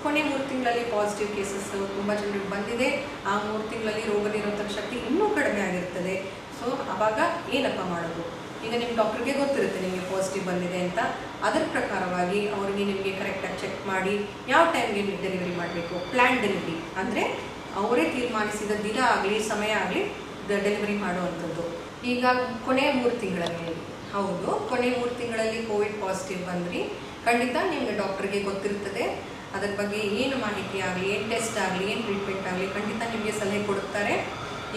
ಕೊನೆ 3 ತಿಂಗಳಲ್ಲಿ ಪಾಸಿಟಿವ್ ಕೇಸಸ್ ತುಂಬ ಜನರಿಗೆ ಬಂದಿದೆ. ಆ 3 ತಿಂಗಳಲ್ಲಿ ರೋಗ ನಿರೋಧಕ ಶಕ್ತಿ ಇನ್ನೂ ಕಡಿಮೆ ಆಗಿರ್ತದೆ. ಸೊ ಆವಾಗ ಏನಪ್ಪ ಮಾಡೋದು? ಈಗ ನಿಮ್ಮ ಡಾಕ್ಟ್ರಿಗೆ ಗೊತ್ತಿರುತ್ತೆ ನಿಮಗೆ ಪಾಸಿಟಿವ್ ಬಂದಿದೆ ಅಂತ. ಅದರ ಪ್ರಕಾರವಾಗಿ ಅವರಿಗೆ ನಿಮಗೆ ಕರೆಕ್ಟಾಗಿ ಚೆಕ್ ಮಾಡಿ ಯಾವ ಟೈಮ್ಗೆ ಡೆಲಿವರಿ ಮಾಡಬೇಕು, ಪ್ಲ್ಯಾನ್ ಡೆಲಿವರಿ ಅಂದರೆ ಅವರೇ ತೀರ್ಮಾನಿಸಿದ ದಿನ ಆಗಲಿ, ಸಮಯ ಆಗಲಿ ಡೆಲಿವರಿ ಮಾಡುವಂಥದ್ದು. ಈಗ ಕೊನೆ 3 ತಿಂಗಳಲ್ಲಿ, ಹೌದು, ಕೊನೆ 3 ತಿಂಗಳಲ್ಲಿ ಕೋವಿಡ್ ಪಾಸಿಟಿವ್ ಬಂದ್ರಿ, ಖಂಡಿತ ನಿಮಗೆ ಡಾಕ್ಟ್ರಿಗೆ ಗೊತ್ತಿರ್ತದೆ. ಅದರ ಬಗ್ಗೆ ಏನು ಮಾಹಿತಿ ಆಗಲಿ, ಏನು ಟೆಸ್ಟ್ ಆಗಲಿ, ಏನು ಟ್ರೀಟ್ಮೆಂಟ್ ಆಗಲಿ ಖಂಡಿತ ನಿಮಗೆ ಸಲಹೆ ಕೊಡುತ್ತಾರೆ.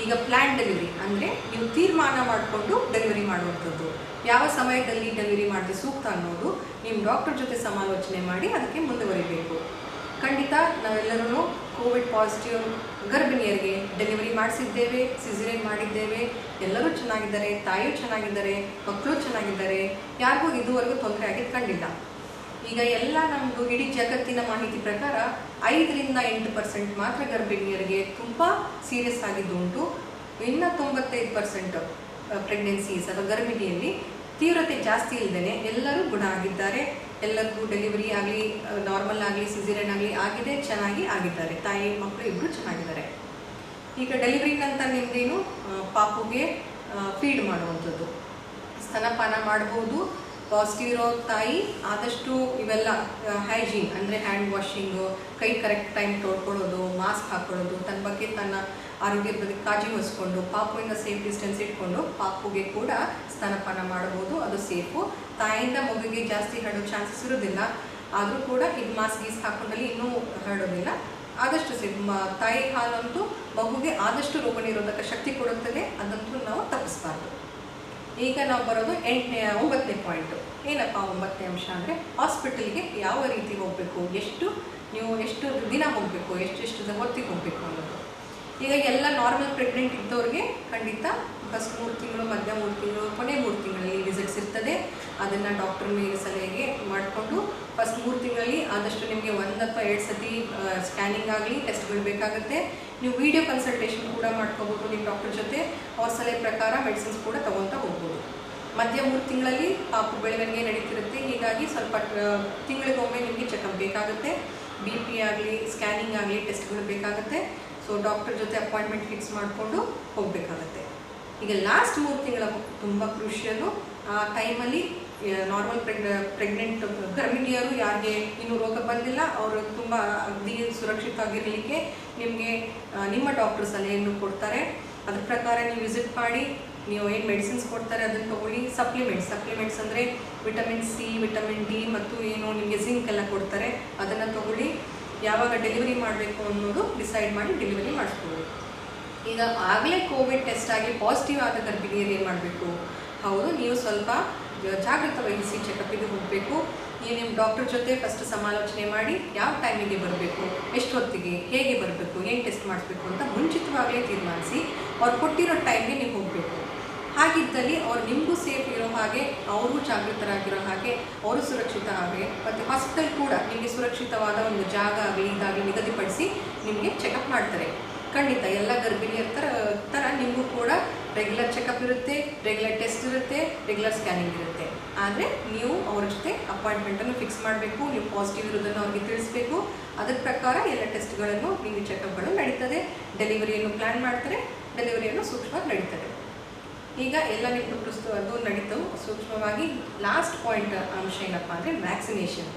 ಈಗ ಪ್ಲ್ಯಾನ್ ಡೆಲಿವರಿ ಅಂದರೆ ನೀವು ತೀರ್ಮಾನ ಮಾಡಿಕೊಂಡು ಡೆಲಿವರಿ ಮಾಡುವಂಥದ್ದು. ಯಾವ ಸಮಯದಲ್ಲಿ ಡೆಲಿವರಿ ಮಾಡಿದ್ರೆ ಸೂಕ್ತ ಅನ್ನೋದು ನಿಮ್ಮ ಡಾಕ್ಟರ್ ಜೊತೆ ಸಮಾಲೋಚನೆ ಮಾಡಿ ಅದಕ್ಕೆ ಮುಂದುವರಿಬೇಕು. ಖಂಡಿತ ನಾವೆಲ್ಲರೂ ಕೋವಿಡ್ ಪಾಸಿಟಿವ್ ಗರ್ಭಿಣಿಯರಿಗೆ ಡೆಲಿವರಿ ಮಾಡಿಸಿದ್ದೇವೆ, ಸಿಸೇರಿಯನ್ ಮಾಡಿದ್ದೇವೆ, ಎಲ್ಲರೂ ಚೆನ್ನಾಗಿದ್ದಾರೆ, ತಾಯಿಯೂ ಚೆನ್ನಾಗಿದ್ದಾರೆ, ಮಕ್ಕಳು ಚೆನ್ನಾಗಿದ್ದಾರೆ, ಯಾರಿಗೂ ಇದುವರೆಗೂ ತೊಂದರೆ ಆಗಿದ್ದು ಕಂಡಿಲ್ಲ. ಈಗ ಎಲ್ಲ ನಮ್ಮದು ಇಡೀ ಜಗತ್ತಿನ ಮಾಹಿತಿ ಪ್ರಕಾರ 5ರಿಂದ 8% ಮಾತ್ರ ಗರ್ಭಿಣಿಯರಿಗೆ ತುಂಬ ಸೀರಿಯಸ್ ಆಗಿದ್ದುಂಟು. ಇನ್ನು 95% ಪ್ರೆಗ್ನೆನ್ಸೀಸ್ ಅಥವಾ ಗರ್ಭಿಣಿಯಲ್ಲಿ ತೀವ್ರತೆ ಜಾಸ್ತಿ ಇಲ್ಲದೇ ಎಲ್ಲರೂ ಗುಣ ಆಗಿದ್ದಾರೆ. ಎಲ್ಲರಿಗೂ ಡೆಲಿವರಿ ಆಗಲಿ, ನಾರ್ಮಲ್ ಆಗಲಿ, ಸಿಸೇರಿಯನ್ ಆಗಲಿ ಆಗಿದೆ, ಚೆನ್ನಾಗಿ ಆಗಿದ್ದಾರೆ. ತಾಯಿ ಮಕ್ಕಳು ಇಬ್ಬರು ಚೆನ್ನಾಗಿದ್ದಾರೆ. ಈಗ ಡೆಲಿವರಿ ನಂತರ ನಿಮ್ಮದೇನು ಪಾಪುಗೆ ಫೀಡ್ ಮಾಡುವಂಥದ್ದು, ಸ್ತನಪಾನ ಮಾಡ್ಬೋದು. ಪಾಸಿಟಿವ್ ಇರೋ ತಾಯಿ ಆದಷ್ಟು ಇವೆಲ್ಲ ಹೈಜೀನ್ ಅಂದರೆ ಹ್ಯಾಂಡ್ ವಾಷಿಂಗು, ಕೈ ಕರೆಕ್ಟ್ ಟೈಮ್ ತೊಳ್ಕೊಳ್ಳೋದು, ಮಾಸ್ಕ್ ಹಾಕ್ಕೊಳ್ಳೋದು, ತನ್ನ ಬಗ್ಗೆ ತನ್ನ ಆರೋಗ್ಯದ ಬಗ್ಗೆ ಕಾಳಜಿ ವಹಿಸ್ಕೊಂಡು ಪಾಪುವಿಂದ ಸೇಫ್ ಡಿಸ್ಟೆನ್ಸ್ ಇಟ್ಕೊಂಡು ಪಾಪುಗೆ ಕೂಡ ಸ್ತನಪಾನ ಮಾಡ್ಬೋದು. ಅದು ಸೇಫು. ತಾಯಿಯಿಂದ ಮಗುವಿಗೆ ಜಾಸ್ತಿ ಹರಡೋ ಚಾನ್ಸಸ್ ಇರೋದಿಲ್ಲ, ಆದರೂ ಕೂಡ ಇದು ಮಾಸ್ಕ್ ಗೀಸ್ ಹಾಕೊಂಡಲ್ಲಿ ಇನ್ನೂ ಹರಡೋದಿಲ್ಲ. ಆದಷ್ಟು ಸೇಫ್. ತಾಯಿ ಹಾಲಂತೂ ಮಗುಗೆ ಆದಷ್ಟು ರೋಗ ನಿರೋಧಕ ಶಕ್ತಿ ಕೊಡುತ್ತದೆ, ಅದಂತೂ ನಾವು ತಪ್ಪಿಸಬಾರ್ದು. ಈಗ ನಾವು ಬರೋದು 9ನೇ ಪಾಯಿಂಟು. ಏನಪ್ಪ 9ನೇ ಅಂಶ ಅಂದರೆ ಹಾಸ್ಪಿಟಲ್ಗೆ ಯಾವ ರೀತಿ ಹೋಗಬೇಕು, ಎಷ್ಟು ದಿನ ಹೋಗಬೇಕು, ಎಷ್ಟು ಹೊತ್ತಿಗೆ ಹೋಗಬೇಕು ಅನ್ನೋದು. ಈಗ ಎಲ್ಲ ನಾರ್ಮಲ್ ಪ್ರೆಗ್ನೆಂಟ್ ಇದ್ದವ್ರಿಗೆ ಖಂಡಿತ ಫಸ್ಟ್ 3 ತಿಂಗಳು, ಮಧ್ಯ 3 ತಿಂಗಳು, ಕೊನೆ 3 ತಿಂಗಳಲ್ಲಿ ವಿಸಿಟ್ಸ್ ಇರ್ತದೆ. ಅದನ್ನು ಡಾಕ್ಟರ್ ಮೇಲೆ ಸಲಹೆಗೆ ಮಾಡಿಕೊಂಡು ಫಸ್ಟ್ 3 ತಿಂಗಳಲ್ಲಿ ಆದಷ್ಟು ನಿಮಗೆ 1 ಅಥವಾ 2 ಸತಿ ಸ್ಕ್ಯಾನಿಂಗ್ ಆಗಲಿ, ಟೆಸ್ಟ್ಗಳು ಬೇಕಾಗುತ್ತೆ. ನೀವು ವಿಡಿಯೋ ಕನ್ಸಲ್ಟೇಷನ್ ಕೂಡ ಮಾಡ್ಕೋಬೋದು ನಿಮ್ಮ ಡಾಕ್ಟರ್ ಜೊತೆ. ಅವ್ರ ಸಲಹೆ ಪ್ರಕಾರ ಮೆಡಿಸಿನ್ಸ್ ಕೂಡ ತೊಗೊತಾ ಹೋಗ್ಬೋದು. ಮಧ್ಯ 3 ತಿಂಗಳಲ್ಲಿ ಪಾಪು ಬೆಳವಣಿಗೆ ನಡೀತಿರುತ್ತೆ, ಹೀಗಾಗಿ ಸ್ವಲ್ಪ ತಿಂಗಳಿಗೊಮ್ಮೆ ನಿಮಗೆ ಚೆಕಪ್ ಬೇಕಾಗುತ್ತೆ. BP ಆಗಲಿ, ಸ್ಕ್ಯಾನಿಂಗ್ ಆಗಲಿ, ಟೆಸ್ಟ್ಗಳು ಬೇಕಾಗುತ್ತೆ. ಸೊ ಡಾಕ್ಟರ್ ಜೊತೆ ಅಪಾಯಿಂಟ್ಮೆಂಟ್ ಫಿಕ್ಸ್ ಮಾಡಿಕೊಂಡು ಹೋಗಬೇಕಾಗತ್ತೆ. ಈಗ ಲಾಸ್ಟ್ 3 ತಿಂಗಳ ತುಂಬ ಕ್ರೂಷಿಯಲು. ಆ ಟೈಮಲ್ಲಿ ನಾರ್ಮಲ್ ಪ್ರೆಗ್ನೆಂಟ್ ಗರ್ಭಿಣಿಯರು ಯಾರಿಗೆ ಇನ್ನೂ ರೋಗ ಬಂದಿಲ್ಲ ಅವರು ತುಂಬ ಅಗದಿ ಸುರಕ್ಷಿತವಾಗಿರಲಿಕ್ಕೆ ನಿಮಗೆ ನಿಮ್ಮ ಡಾಕ್ಟರ್ ಸಲಹೆಯನ್ನು ಕೊಡ್ತಾರೆ. ಅದ್ರ ಪ್ರಕಾರ ನೀವು ವಿಸಿಟ್ ಮಾಡಿ, ನೀವು ಏನು ಮೆಡಿಸಿನ್ಸ್ ಕೊಡ್ತಾರೆ ಅದನ್ನು ತೊಗೊಳ್ಳಿ. ಸಪ್ಲಿಮೆಂಟ್ಸ್ ಅಂದರೆ ವಿಟಮಿನ್ C, ವಿಟಮಿನ್ D ಮತ್ತು ಏನು ನಿಮಗೆ ಜಿಂಕ್ ಎಲ್ಲ ಕೊಡ್ತಾರೆ, ಅದನ್ನು ತೊಗೊಳ್ಳಿ. ಯಾವಾಗ ಡೆಲಿವರಿ ಮಾಡಬೇಕು ಅನ್ನೋದು ಡಿಸೈಡ್ ಮಾಡಿ ಡೆಲಿವರಿ ಮಾಡಿಸ್ಕೊಳ್ಳಿ. ಈಗ ಆಗಲೇ ಕೋವಿಡ್ ಟೆಸ್ಟ್ ಆಗಿ ಪಾಸಿಟಿವ್ ಆದ ಗರ್ಭಿಣಿಯರು ಏನು ಮಾಡಬೇಕು? ಹೌದು, ನೀವು ಸ್ವಲ್ಪ ಜಾಗೃತ ವಹಿಸಿ ಚೆಕಪ್ಪಿಗೆ ಹೋಗಬೇಕು. ನೀವು ನಿಮ್ಮ ಡಾಕ್ಟರ್ ಜೊತೆ ಫಸ್ಟ್ ಸಮಾಲೋಚನೆ ಮಾಡಿ ಯಾವ ಟೈಮಿಗೆ ಬರಬೇಕು, ಎಷ್ಟು ಹೊತ್ತಿಗೆ, ಹೇಗೆ ಬರಬೇಕು, ಏನು ಟೆಸ್ಟ್ ಮಾಡಿಸ್ಬೇಕು ಅಂತ ಮುಂಚಿತವಾಗಲೇ ತೀರ್ಮಾನಿಸಿ ಅವ್ರು ಕೊಟ್ಟಿರೋ ಟೈಮ್ಗೆ ನೀವು ಹೋಗಬೇಕು. ಹಾಗಿದ್ದಲ್ಲಿ ಅವ್ರು ನಿಮಗೂ ಸೇಫ್ ಇರೋ ಹಾಗೆ, ಅವರು ಜಾಗೃತರಾಗಿರೋ ಹಾಗೆ, ಅವರು ಸುರಕ್ಷಿತ ಹಾಗೆ, ಮತ್ತು ಹಾಸ್ಪಿಟಲ್ ಕೂಡ ನಿಮಗೆ ಸುರಕ್ಷಿತವಾದ ಒಂದು ಜಾಗ ಆಗಲಿ ಇದಾಗಲಿ ನಿಗದಿಪಡಿಸಿ ನಿಮಗೆ ಚೆಕಪ್ ಮಾಡ್ತಾರೆ. ಖಂಡಿತ ಎಲ್ಲ ಗರ್ಭಿಣಿಯರ ಥರ ನಿಮಗೂ ಕೂಡ ರೆಗ್ಯುಲರ್ ಚೆಕಪ್ ಇರುತ್ತೆ, ರೆಗ್ಯುಲರ್ ಟೆಸ್ಟ್ ಇರುತ್ತೆ, ರೆಗ್ಯುಲರ್ ಸ್ಕ್ಯಾನಿಂಗ್ ಇರುತ್ತೆ. ಆದರೆ ನೀವು ಅವ್ರ ಜೊತೆ ಅಪಾಯಿಂಟ್ಮೆಂಟನ್ನು ಫಿಕ್ಸ್ ಮಾಡಬೇಕು. ನೀವು ಪಾಸಿಟಿವ್ ಇರೋದನ್ನು ಅವ್ರಿಗೆ ತಿಳಿಸ್ಬೇಕು. ಅದರ ಪ್ರಕಾರ ಎಲ್ಲ ಟೆಸ್ಟ್ಗಳನ್ನು, ನೀವು ಚೆಕಪ್ಗಳು ನಡೀತದೆ. ಡೆಲಿವರಿಯನ್ನು ಪ್ಲ್ಯಾನ್ ಮಾಡ್ತಾರೆ, ಡೆಲಿವರಿಯನ್ನು ಸೂಕ್ಷ್ಮವಾಗಿ ನಡೀತದೆ. ಈಗ ಎಲ್ಲ ನಿಮ್ಮದು ಅದು ನಡೀತವೆ ಸೂಕ್ಷ್ಮವಾಗಿ. ಲಾಸ್ಟ್ ಪಾಯಿಂಟ್ ಅಂಶ ಏನಪ್ಪ ಅಂದರೆ ವ್ಯಾಕ್ಸಿನೇಷನ್.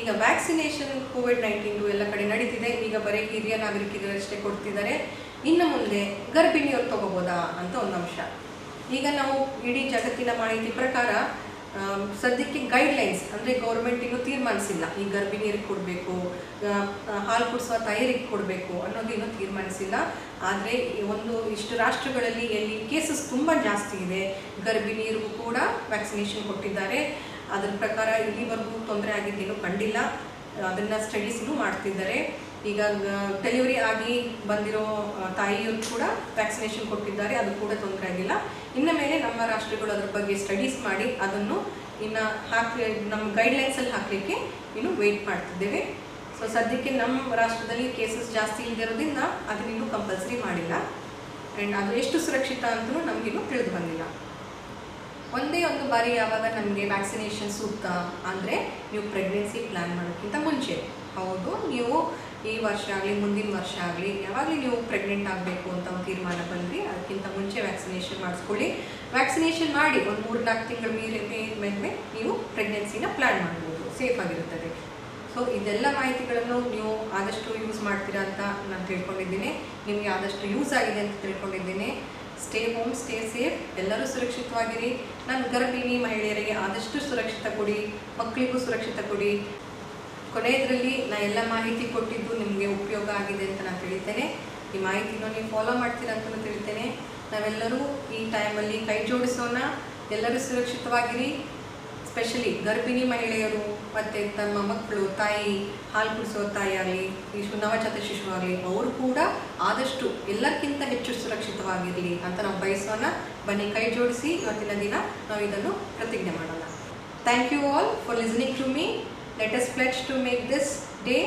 ಈಗ ವ್ಯಾಕ್ಸಿನೇಷನ್ ಕೋವಿಡ್-19 ಎಲ್ಲ ಕಡೆ ನಡೀತಿದೆ. ಈಗ ಬರೀ ಹಿರಿಯ ನಾಗರಿಕರಷ್ಟೇ ಕೊಡ್ತಿದ್ದಾರೆ. ಇನ್ನು ಮುಂದೆ ಗರ್ಭಿಣಿಯವರು ತಗೋಬೋದಾ ಅಂತ ಒಂದು ಅಂಶ. ಈಗ ನಾವು ಇಡೀ ಜಗತ್ತಿನ ಮಾಹಿತಿ ಪ್ರಕಾರ ಸದ್ಯಕ್ಕೆ ಗೈಡ್ಲೈನ್ಸ್ ಅಂದರೆ ಗೌರ್ಮೆಂಟ್ ಇನ್ನೂ ತೀರ್ಮಾನಿಸಿಲ್ಲ. ಈ ಗರ್ಭಿಣಿಯರಿಗೆ ಕೊಡಬೇಕು, ಹಾಲು ಕುಡಿಸುವ ತಾಯರಿಗೆ ಕೊಡಬೇಕು ಅನ್ನೋದು ಇನ್ನೂ ತೀರ್ಮಾನಿಸಿಲ್ಲ. ಆದರೆ ಇಷ್ಟು ರಾಷ್ಟ್ರಗಳಲ್ಲಿ ಎಲ್ಲಿ ಕೇಸಸ್ ತುಂಬ ಜಾಸ್ತಿ ಇದೆ, ಗರ್ಭಿಣಿಯರಿಗೂ ಕೂಡ ವ್ಯಾಕ್ಸಿನೇಷನ್ ಕೊಟ್ಟಿದ್ದಾರೆ. ಅದರ ಪ್ರಕಾರ ಇಲ್ಲಿವರೆಗೂ ತೊಂದರೆ ಆಗಿದ್ದೇನು ಕಂಡಿಲ್ಲ. ಅದನ್ನು ಸ್ಟಡೀಸ್ನು ಮಾಡ್ತಿದ್ದಾರೆ. ಈಗ ಡೆಲಿವರಿ ಆಗಿ ಬಂದಿರೋ ತಾಯಿಯರು ಕೂಡ ವ್ಯಾಕ್ಸಿನೇಷನ್ ಕೊಟ್ಟಿದ್ದಾರೆ, ಅದು ಕೂಡ ತೊಂದರೆ ಆಗಿಲ್ಲ. ಇನ್ನು ಮೇಲೆ ನಮ್ಮ ರಾಷ್ಟ್ರಗಳು ಅದ್ರ ಬಗ್ಗೆ ಸ್ಟಡೀಸ್ ಮಾಡಿ ಅದನ್ನು ಇನ್ನು ನಮ್ಮ ಗೈಡ್ಲೈನ್ಸಲ್ಲಿ ಹಾಕಲಿಕ್ಕೆ ಇನ್ನು ವೆಯ್ಟ್ ಮಾಡ್ತಿದ್ದೇವೆ. ಸೊ ಸದ್ಯಕ್ಕೆ ನಮ್ಮ ರಾಷ್ಟ್ರದಲ್ಲಿ ಕೇಸಸ್ ಜಾಸ್ತಿ ಇಲ್ಲದಿರೋದ್ರಿಂದ ಅದನ್ನಿನ್ನೂ ಕಂಪಲ್ಸರಿ ಮಾಡಿಲ್ಲ. ಆ್ಯಂಡ್ ಅದು ಎಷ್ಟು ಸುರಕ್ಷಿತ ಅಂತಲೂ ನಮಗಿನ್ನೂ ತಿಳಿದು ಬಂದಿಲ್ಲ. ಒಂದೇ ಒಂದು ಬಾರಿ ಯಾವಾಗ ನಮಗೆ ವ್ಯಾಕ್ಸಿನೇಷನ್ ಸೂಕ್ತ ಅಂದರೆ ನೀವು ಪ್ರೆಗ್ನೆನ್ಸಿ ಪ್ಲ್ಯಾನ್ ಮಾಡೋಕ್ಕಿಂತ ಮುಂಚೆ. ಹೌದು, ನೀವು ಈ ವರ್ಷ ಆಗಲಿ ಮುಂದಿನ ವರ್ಷ ಆಗಲಿ ಯಾವಾಗಲೂ ನೀವು ಪ್ರೆಗ್ನೆಂಟ್ ಆಗಬೇಕು ಅಂತ ಒಂದು ತೀರ್ಮಾನ ಬಂದ್ರಿ, ಅದಕ್ಕಿಂತ ಮುಂಚೆ ವ್ಯಾಕ್ಸಿನೇಷನ್ ಮಾಡಿಸ್ಕೊಳ್ಳಿ. ವ್ಯಾಕ್ಸಿನೇಷನ್ ಮಾಡಿ ಒಂದು 3-4 ತಿಂಗಳ ಮೇಲೆ ನೀವು ಪ್ರೆಗ್ನೆನ್ಸಿನ ಪ್ಲ್ಯಾನ್ ಮಾಡ್ಬೋದು, ಸೇಫ್ ಆಗಿರುತ್ತದೆ. ಸೊ ಇದೆಲ್ಲ ಮಾಹಿತಿಗಳನ್ನು ನೀವು ಆದಷ್ಟು ಯೂಸ್ ಮಾಡ್ತೀರಾ ಅಂತ ನಾನು ತಿಳ್ಕೊಂಡಿದ್ದೀನಿ. ನಿಮಗೆ ಆದಷ್ಟು ಯೂಸ್ ಆಗಿದೆ ಅಂತ ತಿಳ್ಕೊಂಡಿದ್ದೀನಿ. ಸ್ಟೇ ಹೋಮ್, ಸ್ಟೇ ಸೇಫ್, ಎಲ್ಲರೂ ಸುರಕ್ಷಿತವಾಗಿರಿ. ನಾನು ಗರ್ಭಿಣಿ ಮಹಿಳೆಯರಿಗೆ ಆದಷ್ಟು ಸುರಕ್ಷಿತ ಕೊಡಿ, ಮಕ್ಕಳಿಗೂ ಸುರಕ್ಷಿತ ಕೊಡಿ. ಕೊನೆಯದರಲ್ಲಿ ನಾನು ಎಲ್ಲ ಮಾಹಿತಿ ಕೊಟ್ಟಿದ್ದು ನಿಮಗೆ ಉಪಯೋಗ ಆಗಿದೆ ಅಂತ ನಾನು ತಿಳಿತೇನೆ. ಈ ಮಾಹಿತಿನ ನೀವು ಫಾಲೋ ಮಾಡ್ತೀರಾ ಅಂತಲೂ ತಿಳಿತೇನೆ. ನಾವೆಲ್ಲರೂ ಈ ಟೈಮಲ್ಲಿ ಕೈ ಜೋಡಿಸೋಣ, ಎಲ್ಲರೂ ಸುರಕ್ಷಿತವಾಗಿರಿ. ಸ್ಪೆಷಲಿ ಗರ್ಭಿಣಿ ಮಹಿಳೆಯರು ಮತ್ತು ತಮ್ಮ ಮಕ್ಕಳು, ತಾಯಿ, ಹಾಲು ಕುಡಿಸೋ ತಾಯಿ ಆಗಲಿ, ನವಜಾತ ಶಿಶು ಆಗಲಿ, ಅವರು ಕೂಡ ಆದಷ್ಟು ಎಲ್ಲಕ್ಕಿಂತ ಹೆಚ್ಚು ಸುರಕ್ಷಿತವಾಗಿರಲಿ ಅಂತ ನಾವು ಬಯಸೋಣ. ಬನ್ನಿ ಕೈ ಜೋಡಿಸಿ ಇವತ್ತಿನ ದಿನ ನಾವು ಇದನ್ನು ಪ್ರತಿಜ್ಞೆ ಮಾಡೋಣ. Thank you all for listening to me. Let us pledge to make this day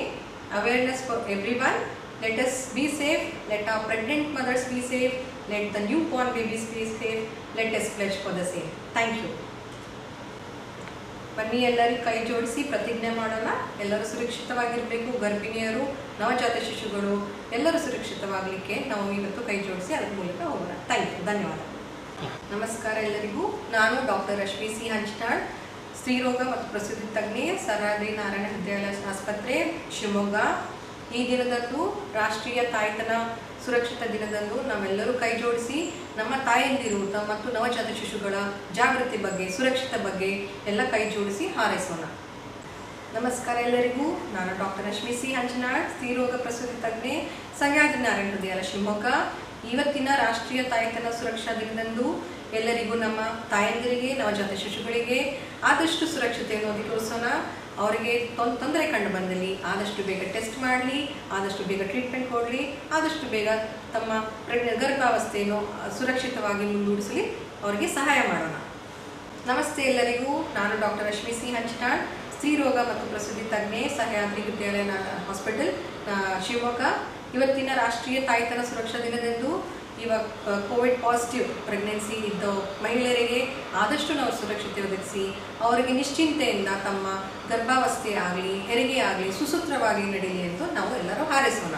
awareness for everyone. Let us be safe. Let our pregnant mothers be safe. Let the newborn babies be safe. Let us pledge for the same. Thank you. ಬನ್ನಿ ಎಲ್ಲರೂ ಕೈ ಜೋಡಿಸಿ ಪ್ರತಿಜ್ಞೆ ಮಾಡೋಣ. ಎಲ್ಲರೂ ಸುರಕ್ಷಿತವಾಗಿರಬೇಕು. ಗರ್ಭಿಣಿಯರು, ನವಜಾತ ಶಿಶುಗಳು ಎಲ್ಲರೂ ಸುರಕ್ಷಿತವಾಗಲಿಕ್ಕೆ ನಾವು ಇವತ್ತು ಕೈ ಜೋಡಿಸಿ ಅದರ ಮೂಲಕ ಹೋಗೋಣ. ಥ್ಯಾಂಕ್ ಯು, ಧನ್ಯವಾದ. ನಮಸ್ಕಾರ ಎಲ್ಲರಿಗೂ. ನಾನು ಡಾಕ್ಟರ್ ರಶ್ಮಿ ಸಿ ಹಂಚನಾಳ್, ಸ್ತ್ರೀರೋಗ ಮತ್ತು ಪ್ರಸೂತಿ ತಜ್ಞೆ, ಸಹ್ಯಾದ್ರಿ ನಾರಾಯಣ ಹೃದಯಾಲಯ ಆಸ್ಪತ್ರೆ, ಶಿವಮೊಗ್ಗ. ಈ ದಿನದಂದು ರಾಷ್ಟ್ರೀಯ ತಾಯ್ತನ ಸುರಕ್ಷಿತ ದಿನದಂದು ನಾವೆಲ್ಲರೂ ಕೈ ಜೋಡಿಸಿ ನಮ್ಮ ತಾಯಂದಿರು ಮತ್ತು ನವಜಾತ ಶಿಶುಗಳ ಜಾಗೃತಿ ಬಗ್ಗೆ, ಸುರಕ್ಷಿತ ಬಗ್ಗೆ ಎಲ್ಲ ಕೈ ಜೋಡಿಸಿ ಹಾರೈಸೋಣ. ನಮಸ್ಕಾರ ಎಲ್ಲರಿಗೂ. ನಾನು ಡಾಕ್ಟರ್ ರಶ್ಮಿ ಸಿ ಹಂಚನಾಳ್, ಸ್ತ್ರೀರೋಗ ಪ್ರಸೂತಿ ತಜ್ಞೆ, ಸಹ್ಯಾದ್ರಿ ನಾರಾಯಣ ಹೃದಯಾಲಯ ಶಿವಮೊಗ್ಗ. ಇವತ್ತಿನ ರಾಷ್ಟ್ರೀಯ ತಾಯ್ತನ ಸುರಕ್ಷಾ ದಿನದಂದು ಎಲ್ಲರಿಗೂ, ನಮ್ಮ ತಾಯಂದಿರಿಗೆ, ನವಜಾತ ಶಿಶುಗಳಿಗೆ ಆದಷ್ಟು ಸುರಕ್ಷತೆಯನ್ನು ಒದಗಿಸೋಣ. ಅವರಿಗೆ ತೊಂದರೆ ಕಂಡು ಬಂದಲ್ಲಿ ಆದಷ್ಟು ಬೇಗ ಟೆಸ್ಟ್ ಮಾಡಲಿ, ಆದಷ್ಟು ಬೇಗ ಟ್ರೀಟ್ಮೆಂಟ್ ಕೊಡಲಿ, ಆದಷ್ಟು ಬೇಗ ತಮ್ಮ ಗರ್ಭಾವಸ್ಥೆಯನ್ನು ಸುರಕ್ಷಿತವಾಗಿ ಮುಂದೂಡಿಸಲಿ ಅವರಿಗೆ ಸಹಾಯ ಮಾಡೋಣ. ನಮಸ್ತೆ ಎಲ್ಲರಿಗೂ. ನಾನು ಡಾಕ್ಟರ್ ರಶ್ಮಿ ಸಿ ಹಂಚನಾಳ್, ಸ್ತ್ರೀರೋಗ ಮತ್ತು ಪ್ರಸೂತಿ ತಜ್ಞೆ, ಸಹ್ಯಾದ್ರಿ ವಿದ್ಯಾಲಯ ಹಾಸ್ಪಿಟಲ್, ಶಿವಮೊಗ್ಗ. ಇವತ್ತಿನ ರಾಷ್ಟ್ರೀಯ ತಾಯ್ತನ ಸುರಕ್ಷಾ ದಿನದಂದು ಇವಾಗ ಕೋವಿಡ್ ಪಾಸಿಟಿವ್ ಪ್ರೆಗ್ನೆನ್ಸಿ ಇದ್ದ ಮಹಿಳೆಯರಿಗೆ ಆದಷ್ಟು ನಾವು ಸುರಕ್ಷತೆ ಒದಗಿಸಿ ಅವರಿಗೆ ನಿಶ್ಚಿಂತೆಯಿಂದ ತಮ್ಮ ಗರ್ಭಾವಸ್ಥೆ ಆಗಲಿ, ಹೆರಿಗೆ ಆಗಲಿ ಸುಸೂತ್ರವಾಗಿ ನಡೆಯಲಿ ಎಂದು ನಾವು ಎಲ್ಲರೂ ಹಾರೈಸೋಣ.